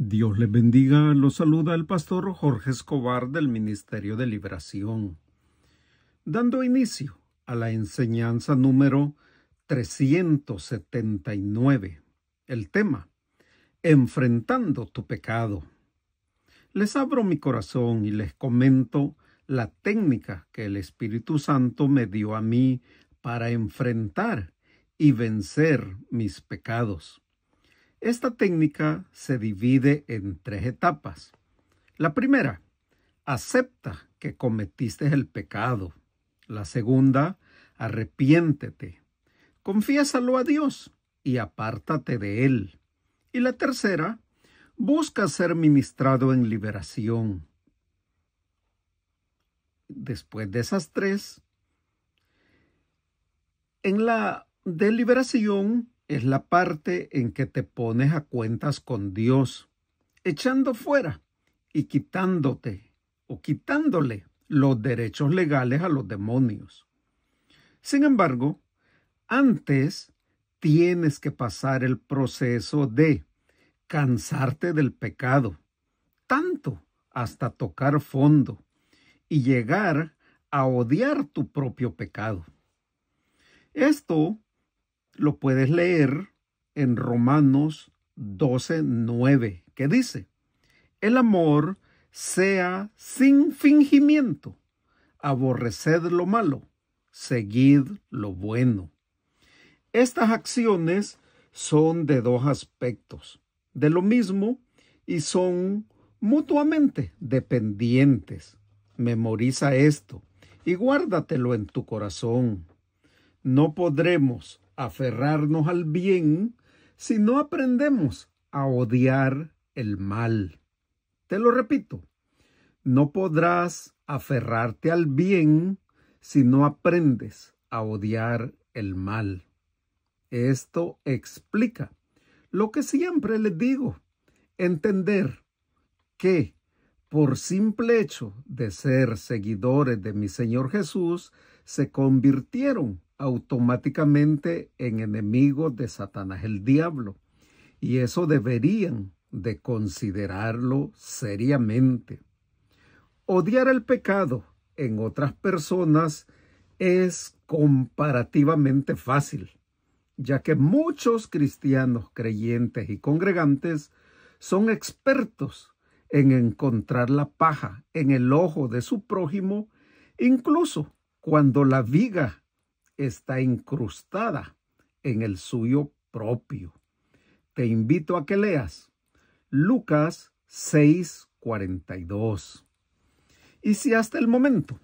Dios les bendiga, los saluda el pastor Jorge Escobar del Ministerio de Liberación, dando inicio a la enseñanza número 379, el tema, enfrentando tu pecado. Les abro mi corazón y les comento la técnica que el Espíritu Santo me dio a mí para enfrentar y vencer mis pecados. Esta técnica se divide en 3 etapas. La primera, acepta que cometiste el pecado. La segunda, arrepiéntete. Confiésalo a Dios y apártate de él. Y la tercera, busca ser ministrado en liberación. Después de esas 3, en la de liberación es la parte en que te pones a cuentas con Dios, echando fuera y quitándote o quitándole los derechos legales a los demonios. Sin embargo, antes tienes que pasar el proceso de cansarte del pecado, tanto hasta tocar fondo y llegar a odiar tu propio pecado. Esto lo puedes leer en Romanos 12:9, que dice: el amor sea sin fingimiento, aborreced lo malo, seguid lo bueno. Estas acciones son de 2 aspectos, de lo mismo y son mutuamente dependientes. Memoriza esto y guárdatelo en tu corazón. No podremos aferrarnos al bien si no aprendemos a odiar el mal. Te lo repito, no podrás aferrarte al bien si no aprendes a odiar el mal. Esto explica lo que siempre les digo, entender que por simple hecho de ser seguidores de mi Señor Jesús, se convirtieron automáticamente en enemigos de Satanás el diablo, y eso deberían de considerarlo seriamente. Odiar el pecado en otras personas es comparativamente fácil, ya que muchos cristianos creyentes y congregantes son expertos en encontrar la paja en el ojo de su prójimo, incluso cuando la viga está incrustada en el suyo propio. Te invito a que leas Lucas 6:42. Y si hasta el momento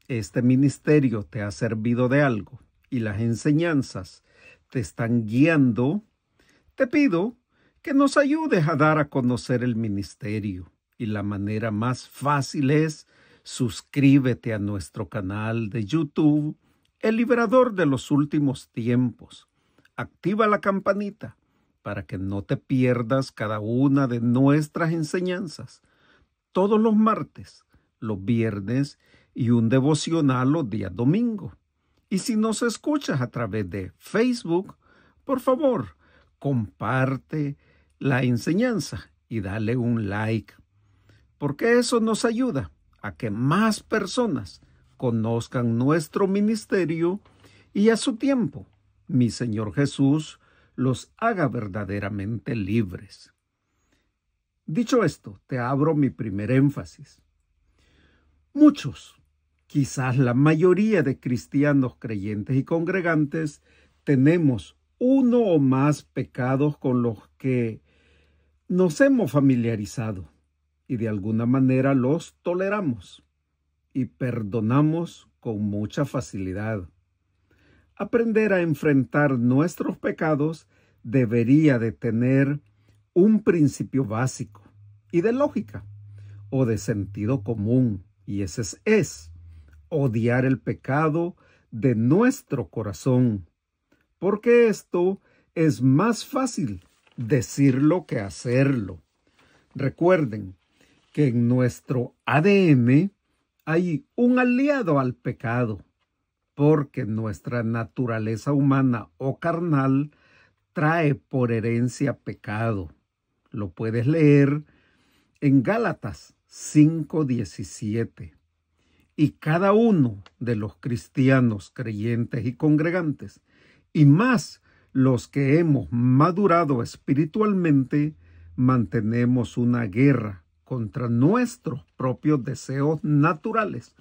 este ministerio te ha servido de algo y las enseñanzas te están guiando, te pido que nos ayudes a dar a conocer el ministerio. Y la manera más fácil es: suscríbete a nuestro canal de YouTube, El Liberador de los Últimos Tiempos. Activa la campanita para que no te pierdas cada una de nuestras enseñanzas. Todos los martes, los viernes y un devocional los días domingo. Y si nos escuchas a través de Facebook, por favor, comparte la enseñanza y dale un like, porque eso nos ayuda a que más personas conozcan nuestro ministerio y a su tiempo mi Señor Jesús los haga verdaderamente libres. Dicho esto, te abro mi primer énfasis. Muchos, quizás la mayoría de cristianos creyentes y congregantes, tenemos uno o más pecados con los que nos hemos familiarizado y de alguna manera los toleramos y perdonamos con mucha facilidad. Aprender a enfrentar nuestros pecados debería de tener un principio básico y de lógica o de sentido común, y ese es odiar el pecado de nuestro corazón, porque esto es más fácil decirlo que hacerlo. Recuerden que en nuestro ADN hay un aliado al pecado, porque nuestra naturaleza humana o carnal trae por herencia pecado. lo puedes leer en Gálatas 5:17. Y cada uno de los cristianos creyentes y congregantes, y más los que hemos madurado espiritualmente, mantenemos una guerra contra nuestros propios deseos naturales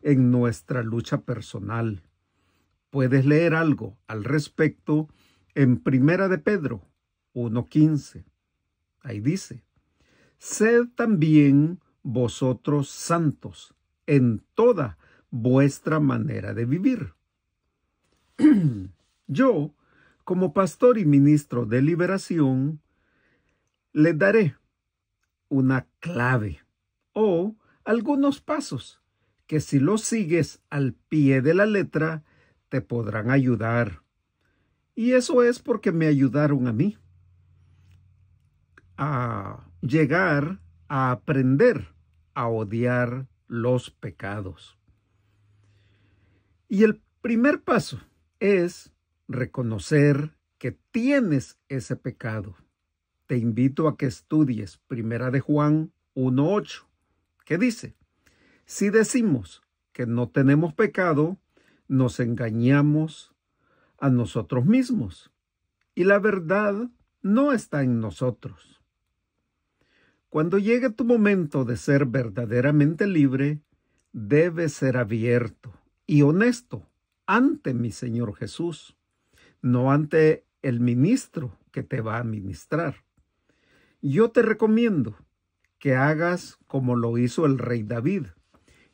en nuestra lucha personal. Puedes leer algo al respecto en Primera de Pedro 1:15. Ahí dice: sed también vosotros santos en toda vuestra manera de vivir. Yo, como pastor y ministro de liberación, les daré una clave o algunos pasos que, si los sigues al pie de la letra, te podrán ayudar. Y eso es porque me ayudaron a mí a llegar a aprender a odiar los pecados. Y el primer paso es reconocer que tienes ese pecado. Te invito a que estudies Primera de Juan 1:8, que dice: si decimos que no tenemos pecado, nos engañamos a nosotros mismos, y la verdad no está en nosotros. Cuando llegue tu momento de ser verdaderamente libre, debes ser abierto y honesto ante mi Señor Jesús, no ante el ministro que te va a ministrar. Yo te recomiendo que hagas como lo hizo el rey David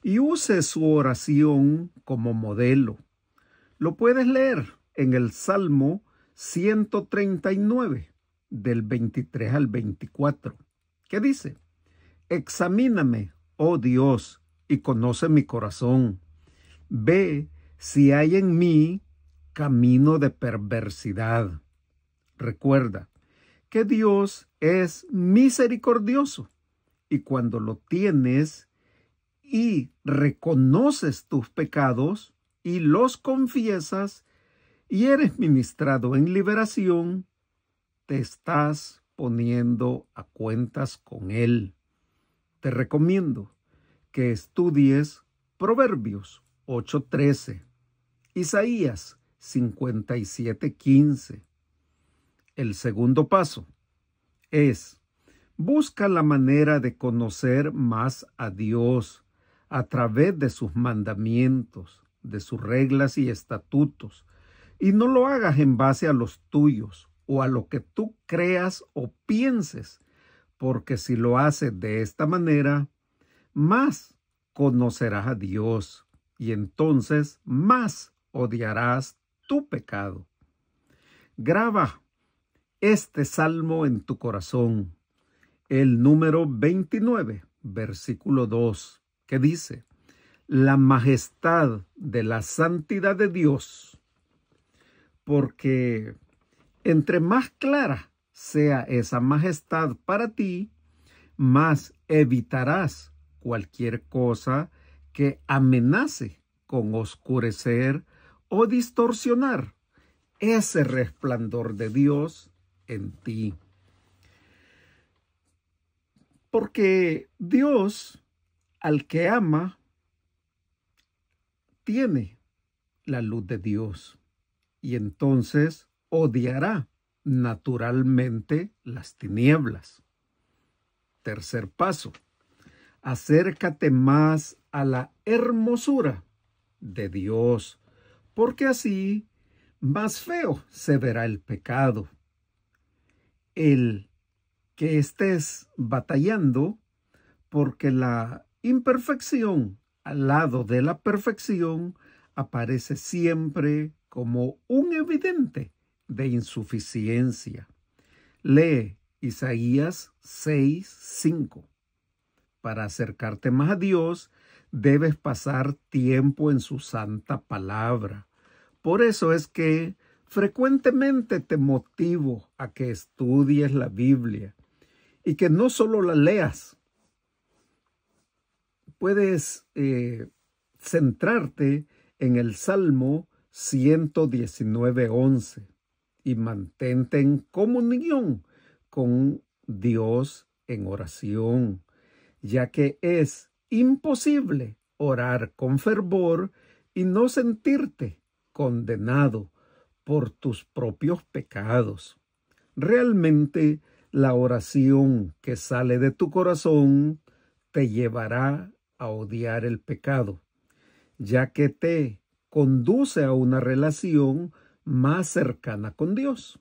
y uses su oración como modelo. Lo puedes leer en el Salmo 139, del 23 al 24. ¿Qué dice? Examíname, oh Dios, y conoce mi corazón. Ve si hay en mí camino de perversidad. Recuerda que Dios es misericordioso, y cuando lo tienes y reconoces tus pecados y los confiesas y eres ministrado en liberación, te estás poniendo a cuentas con Él. Te recomiendo que estudies Proverbios 8:13, Isaías 57:15. El segundo paso es: busca la manera de conocer más a Dios a través de sus mandamientos, de sus reglas y estatutos, y no lo hagas en base a los tuyos o a lo que tú creas o pienses, porque si lo haces de esta manera, más conocerás a Dios y entonces más odiarás tu pecado. Graba este salmo en tu corazón, el número 29, versículo 2, que dice: la majestad de la santidad de Dios, porque entre más clara sea esa majestad para ti, más evitarás cualquier cosa que amenace con oscurecer o distorsionar ese resplandor de Dios en ti. Porque Dios, al que ama, tiene la luz de Dios, y entonces odiará naturalmente las tinieblas. Tercer paso: acércate más a la hermosura de Dios, porque así más feo se verá el pecado. El que estés batallando, porque la imperfección al lado de la perfección aparece siempre como un evidente de insuficiencia. Lee Isaías 6:5. Para acercarte más a Dios, debes pasar tiempo en su santa palabra. Por eso es que frecuentemente te motivo a que estudies la Biblia y que no solo la leas. Puedes centrarte en el Salmo 119:11 y mantente en comunión con Dios en oración, ya que es imposible orar con fervor y no sentirte condenado por tus propios pecados. Realmente, la oración que sale de tu corazón te llevará a odiar el pecado, ya que te conduce a una relación más cercana con Dios.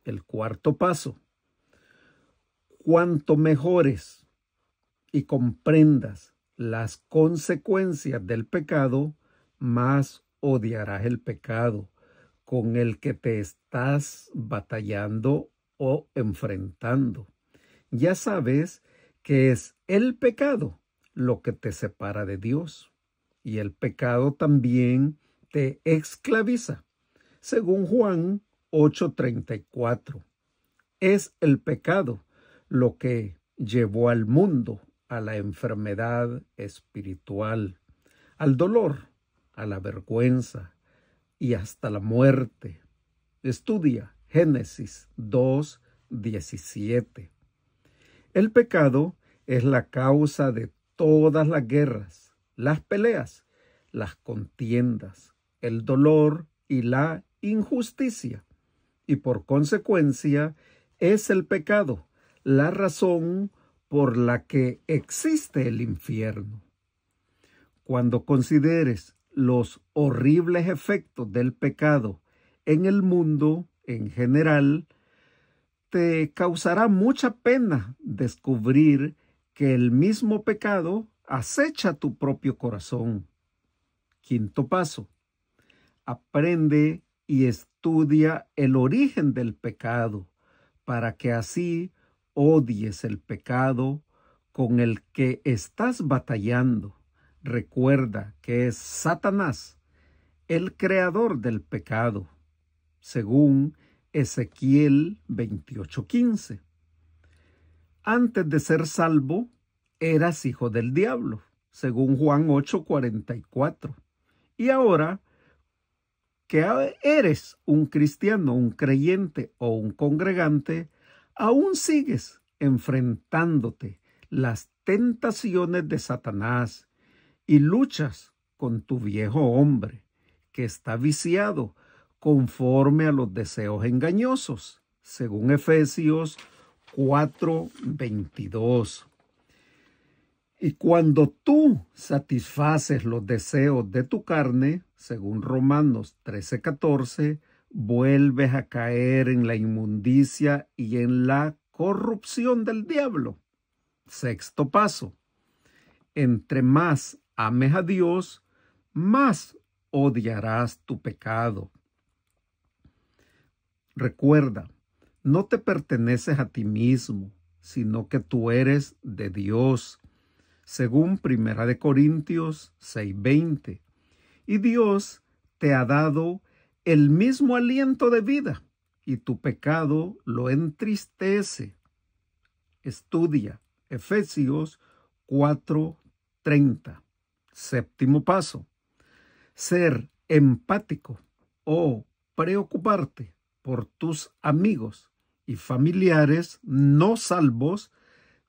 El cuarto paso: cuanto mejores y comprendas las consecuencias del pecado, más odiarás el pecado con el que te estás batallando o enfrentando. Ya sabes que es el pecado lo que te separa de Dios, y el pecado también te esclaviza. Según Juan 8:34, es el pecado lo que llevó al mundo a la enfermedad espiritual, al dolor, a la vergüenza y hasta la muerte. Estudia Génesis 2:17. El pecado es la causa de todas las guerras, las peleas, las contiendas, el dolor y la injusticia. Y por consecuencia, es el pecado la razón por la que existe el infierno. Cuando consideres los horribles efectos del pecado en el mundo en general, te causará mucha pena descubrir que el mismo pecado acecha tu propio corazón. Quinto paso: aprende y estudia el origen del pecado, para que así odies el pecado con el que estás batallando. Recuerda que es Satanás el creador del pecado, según Ezequiel 28:15. Antes de ser salvo, eras hijo del diablo, según Juan 8:44. Y ahora que eres un cristiano, un creyente o un congregante, aún sigues enfrentándote las tentaciones de Satanás y luchas con tu viejo hombre, que está viciado conforme a los deseos engañosos, según Efesios 4:22. Y cuando tú satisfaces los deseos de tu carne, según Romanos 13:14, vuelves a caer en la inmundicia y en la corrupción del diablo. Sexto paso: entre más ames a Dios, más odiarás tu pecado. Recuerda, no te perteneces a ti mismo, sino que tú eres de Dios, según 1 Corintios 6:20. Y Dios te ha dado el mismo aliento de vida, y tu pecado lo entristece. Estudia Efesios 4:30. Séptimo paso: ser empático o preocuparte por tus amigos y familiares no salvos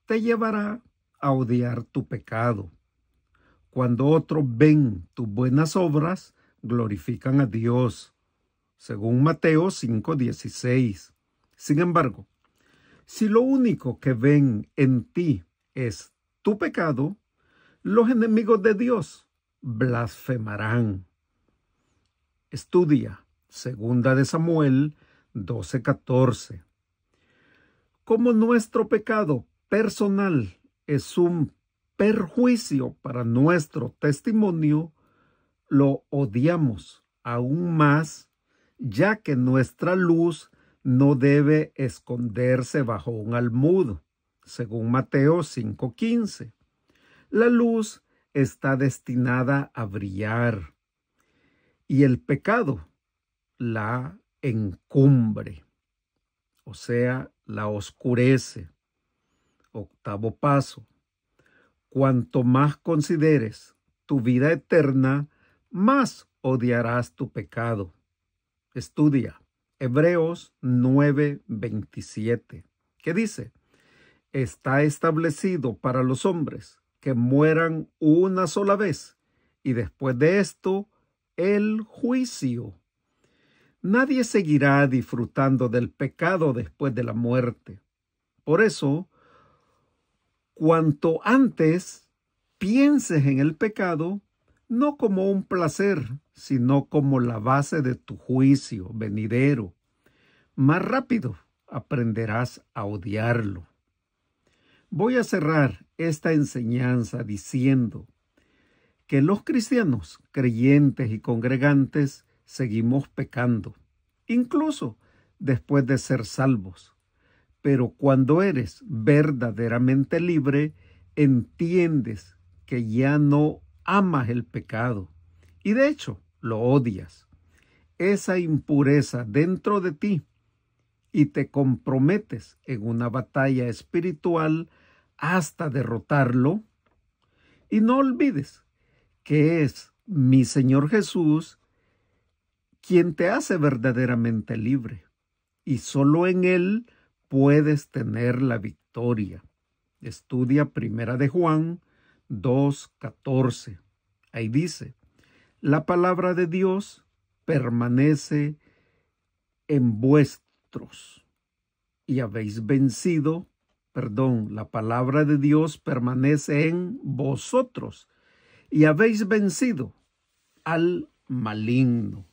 te llevará a odiar tu pecado. Cuando otros ven tus buenas obras, glorifican a Dios, según Mateo 5:16. Sin embargo, si lo único que ven en ti es tu pecado, los enemigos de Dios blasfemarán. Estudia Segunda de Samuel 12:14. Como nuestro pecado personal es un perjuicio para nuestro testimonio, lo odiamos aún más, ya que nuestra luz no debe esconderse bajo un almud, según Mateo 5:15. La luz está destinada a brillar, y el pecado la encumbre, o sea, la oscurece. Octavo paso: cuanto más consideres tu vida eterna, más odiarás tu pecado. Estudia Hebreos 9:27. que dice: está establecido para los hombres que mueran una sola vez, y después de esto, el juicio. Nadie seguirá disfrutando del pecado después de la muerte. Por eso, cuanto antes pienses en el pecado, no como un placer, sino como la base de tu juicio venidero, más rápido aprenderás a odiarlo. Voy a cerrar esta enseñanza diciendo que los cristianos, creyentes y congregantes, seguimos pecando, incluso después de ser salvos. Pero cuando eres verdaderamente libre, entiendes que ya no amas el pecado y de hecho lo odias. Esa impureza dentro de ti y te comprometes en una batalla espiritual hasta derrotarlo. Y no olvides que es mi Señor Jesús quien te hace verdaderamente libre, y solo en Él puedes tener la victoria. Estudia 1 de Juan 2:14. Ahí dice: la palabra de Dios permanece en vuestros y habéis vencido, la palabra de Dios permanece en vosotros y habéis vencido al maligno.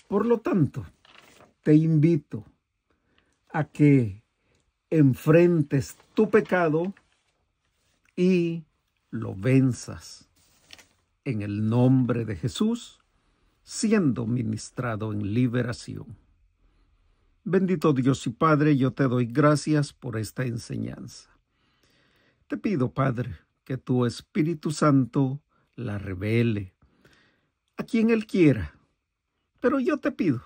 Por lo tanto, te invito a que enfrentes tu pecado y lo venzas en el nombre de Jesús, siendo ministrado en liberación. Bendito Dios y Padre, yo te doy gracias por esta enseñanza. Te pido, Padre, que tu Espíritu Santo la revele a quien Él quiera, pero yo te pido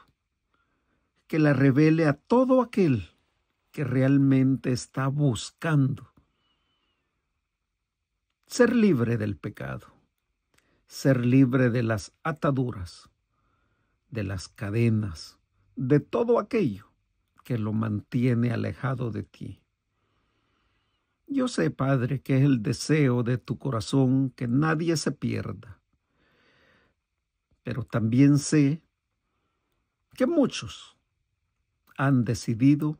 que la revele a todo aquel que realmente está buscando ser libre del pecado, ser libre de las ataduras, de las cadenas, de todo aquello que lo mantiene alejado de ti. Yo sé, Padre, que es el deseo de tu corazón que nadie se pierda, pero también sé que muchos han decidido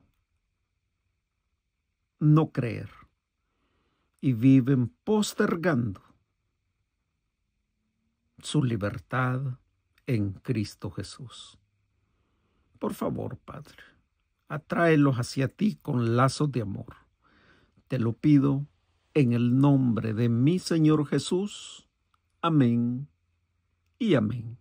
no creer y viven postergando su libertad en Cristo Jesús. Por favor, Padre, atráelos hacia ti con lazos de amor. Te lo pido en el nombre de mi Señor Jesús. Amén y amén.